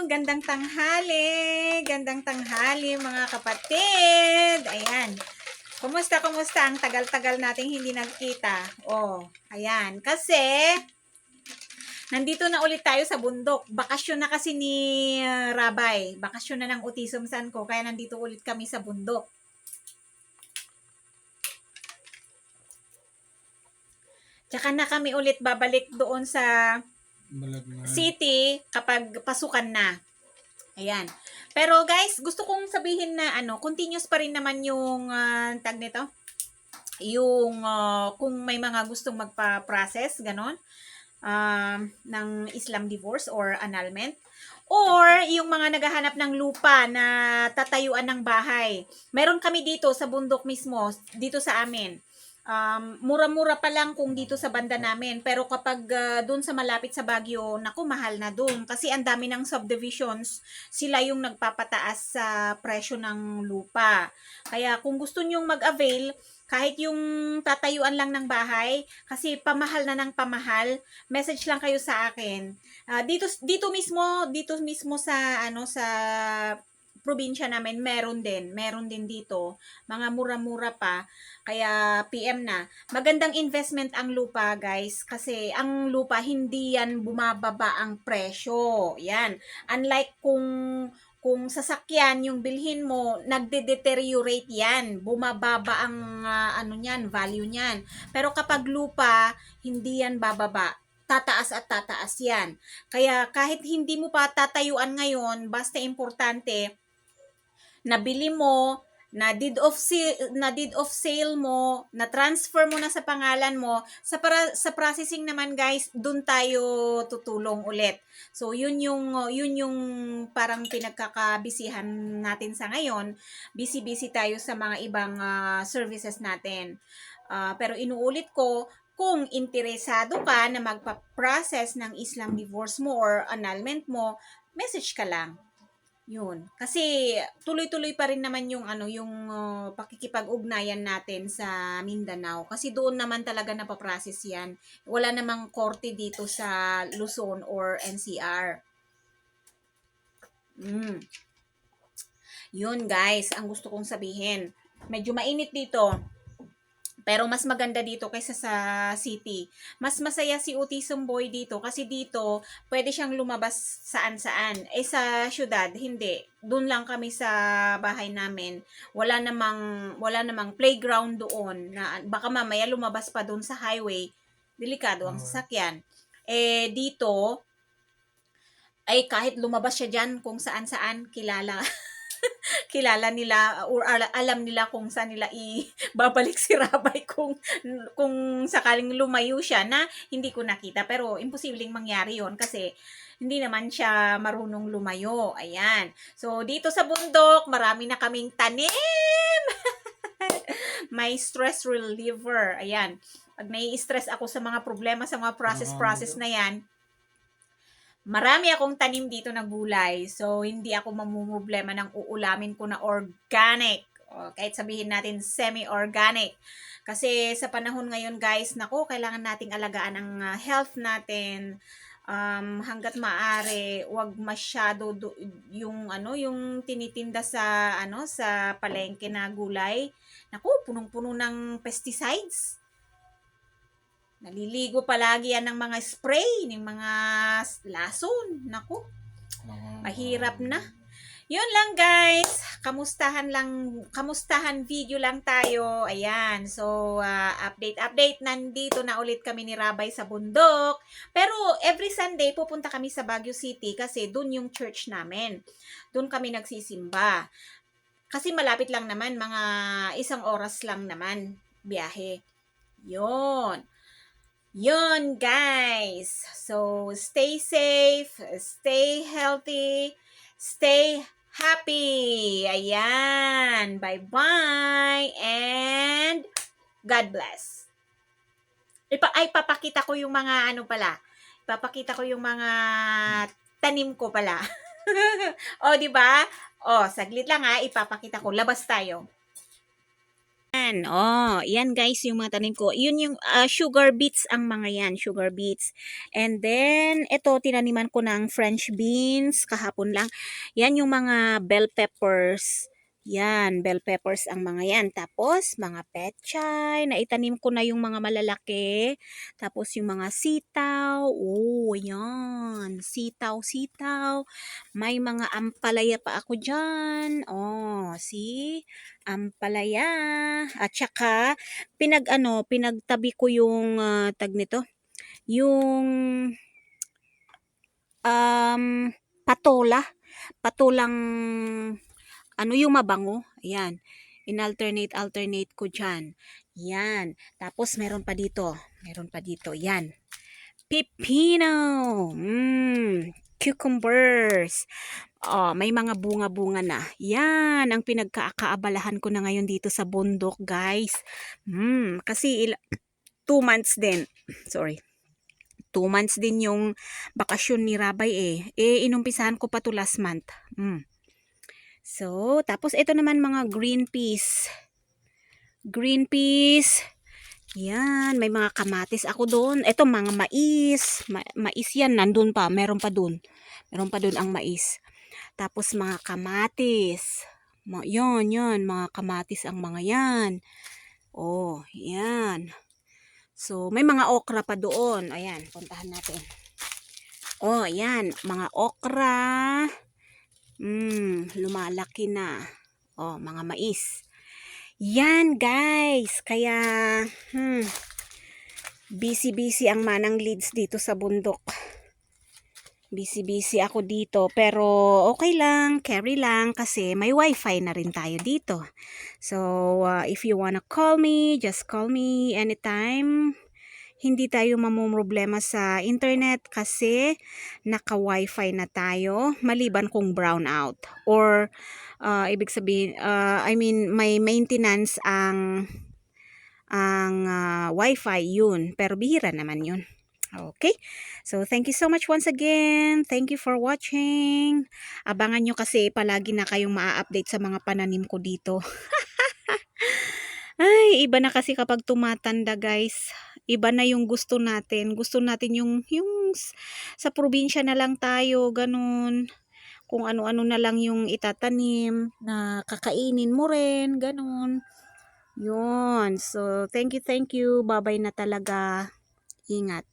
Gandang tanghali. Gandang tanghali mga kapatid. Ayan. Kumusta? Ang tagal-tagal nating hindi nagkita. Oh, ayan. Kasi, nandito na ulit tayo sa bundok. Bakasyon na kasi ni Rabay. Bakasyon na ng Autism San ko. Kaya nandito ulit kami sa bundok. Tsaka na kami ulit babalik doon sa city kapag pasukan na. Ayan. Pero guys, gusto kong sabihin na continuous pa rin naman yung tag nito. Yung kung may mga gustong magpa-process ganon ng Islam divorce or annulment, or yung mga naghahanap ng lupa na tatayuan ng bahay. Meron kami dito sa bundok mismo, dito sa amin. Mura-mura pa lang kung dito sa banda namin. Pero kapag doon sa malapit sa Baguio, naku, mahal na doon. Kasi ang dami ng subdivisions, sila yung nagpapataas sa presyo ng lupa. Kaya kung gusto nyong mag-avail, kahit yung tatayuan lang ng bahay, kasi pamahal na ng pamahal, message lang kayo sa akin. Dito mismo sa sa probinsya namin, meron din dito, mga mura-mura pa, kaya PM na. Magandang investment ang lupa, guys, kasi ang lupa hindi yan bumababa ang presyo. Yan. Unlike kung sasakyan yung bilhin mo, nagde-deteriorate yan. Bumababa ang niyan, value niyan. Pero kapag lupa, hindi yan bababa. Tataas at tataas yan. Kaya kahit hindi mo pa tatayuan ngayon, basta importante, nabili mo, na deed of sale mo, na transfer mo na sa pangalan mo, sa processing naman guys, dun tayo tutulong ulit. So yun yung parang pinagkakabisihan natin sa ngayon. Busy tayo sa mga ibang services natin. Pero inuulit ko, kung interesado ka na magpa-process ng Islam divorce mo or annulment mo, message ka lang. Yun. Kasi tuloy-tuloy pa rin naman yung pakikipag-ugnayan natin sa Mindanao. Kasi doon naman talaga napaprocess yan. Wala namang korte dito sa Luzon or NCR. Yun guys, ang gusto kong sabihin. Medyo mainit dito. Pero mas maganda dito kaysa sa city. Mas masaya si Autism Boy dito kasi dito pwede siyang lumabas saan-saan. Sa syudad, hindi. Doon lang kami sa bahay namin. Wala namang playground doon na baka mamaya lumabas pa doon sa highway. Delikado ang sasakyan. Dito ay kahit lumabas siya diyan kung saan-saan, kilala nila or alam nila kung saan nila ibabalik si Rabay kung sakaling lumayo siya na hindi ko nakita. Pero imposibleng mangyari yon kasi hindi naman siya marunong lumayo. Ayan. So, dito sa bundok, marami na kaming tanim. May stress reliever. Ayan. Pag nai-stress ako sa mga problema, sa mga process na yan, marami akong tanim dito na gulay. So, hindi ako mamumroblema ng uulamin ko na organic. O, kahit sabihin natin semi-organic. Kasi sa panahon ngayon guys, nako, kailangan nating alagaan ang health natin. Hanggat maaari, wag masyado yung tinitinda sa sa palengke na gulay. Nako, punong-puno ng pesticides. Naliligo palagi yan ng mga spray, ng mga lason. Naku, mahirap na. Yun lang guys. Kamustahan video lang tayo. Ayan. So, update. Nandito na ulit kami ni Rabay sa bundok. Pero, every Sunday, pupunta kami sa Baguio City kasi dun yung church namin. Dun kami nagsisimba. Kasi malapit lang naman, mga 1 oras lang naman biyahe. Yun guys. So, stay safe, stay healthy, stay happy. Ayan. Bye-bye and God bless. Papakita ko yung mga Papakita ko yung mga tanim ko pala. O, di ba? O, saglit lang ipapakita ko. Labas tayo. Yan, yan guys yung mga tanim ko. Yun yung sugar beets ang mga yan, sugar beets. And then, ito, tinaniman ko ng French beans kahapon lang. Yan yung mga bell peppers. Yan, bell peppers ang mga yan. Tapos, mga pechay, naitanim ko na yung mga malalaki. Tapos, yung mga sitaw. Oh, yan. Sitaw, sitaw. May mga ampalaya pa ako dyan. Oh, see? Ampalaya. At saka, pinagtabi ko yung tag nito. Yung patola. Patolang yung mabango. Ayan. Alternate ko dyan. Yan. Tapos, meron pa dito. Meron pa dito. Yan. Pipino. Cucumbers. May mga bunga-bunga na. Yan ang pinagkakaabalahan ko na ngayon dito sa bundok, guys. Kasi 2 months din. Sorry. 2 months din yung bakasyon ni Rabay inumpisahan ko pa to last month. So, tapos ito naman mga green peas. Green peas. Yan, may mga kamatis ako doon. Ito mga mais. Mais yan, nandun pa. Meron pa doon. Meron pa doon ang mais. Tapos mga kamatis. Yan, mga kamatis ang mga yan. Yan. So, may mga okra pa doon. Ayan, puntahan natin. Ayan, mga okra. Lumalaki na. Mga mais. Yan, guys. Kaya, busy ang manang leads dito sa bundok. Busy ako dito. Pero, okay lang. Carry lang. Kasi may wifi na rin tayo dito. So, if you wanna call me, just call me anytime. Hindi tayo mamumroblema sa internet kasi naka-wifi na tayo. Maliban kung brown out. Or, ibig sabihin, may maintenance ang wifi yun. Pero bihira naman yun. Okay? So, thank you so much once again. Thank you for watching. Abangan nyo kasi palagi na kayong maa-update sa mga pananim ko dito. Ay, iba na kasi kapag tumatanda, guys. Iba na yung gusto natin. Gusto natin yung sa probinsya na lang tayo, ganun. Kung ano-ano na lang yung itatanim na kakainin mo rin, ganun. Yun. So, thank you. Bye-bye na talaga. Ingat.